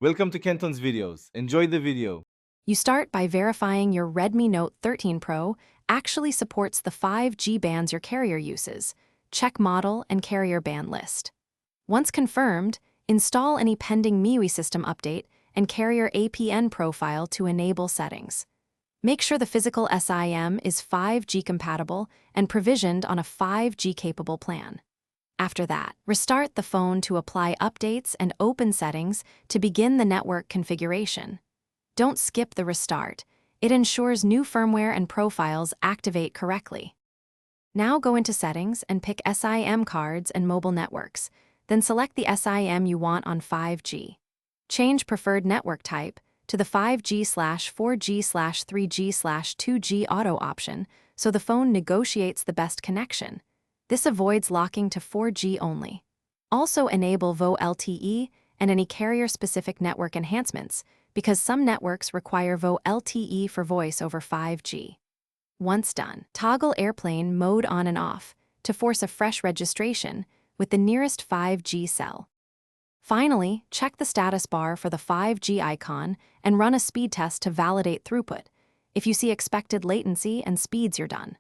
Welcome to Kenton's videos. Enjoy the video. You start by verifying your Redmi Note 13 Pro actually supports the 5G bands your carrier uses. Check model and carrier band list. Once confirmed, install any pending MIUI system update and carrier APN profile to enable settings. Make sure the physical SIM is 5G compatible and provisioned on a 5G capable plan. After that, restart the phone to apply updates and open settings to begin the network configuration. Don't skip the restart. It ensures new firmware and profiles activate correctly. Now go into Settings and pick SIM cards and mobile networks, then select the SIM you want on 5G. Change preferred network type to the 5G/4G/3G/2G auto option so the phone negotiates the best connection. This avoids locking to 4G only. Also enable VoLTE and any carrier-specific network enhancements, because some networks require VoLTE for voice over 5G. Once done, toggle airplane mode on and off to force a fresh registration with the nearest 5G cell. Finally, check the status bar for the 5G icon and run a speed test to validate throughput. If you see expected latency and speeds, you're done.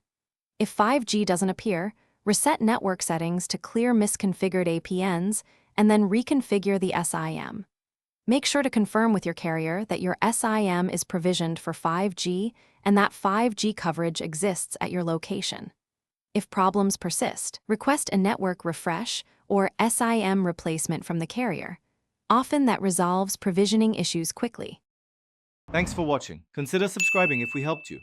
If 5G doesn't appear, reset network settings to clear misconfigured APNs and then reconfigure the SIM. Make sure to confirm with your carrier that your SIM is provisioned for 5G and that 5G coverage exists at your location. If problems persist, request a network refresh or SIM replacement from the carrier. Often that resolves provisioning issues quickly. Thanks for watching. Consider subscribing if we helped you.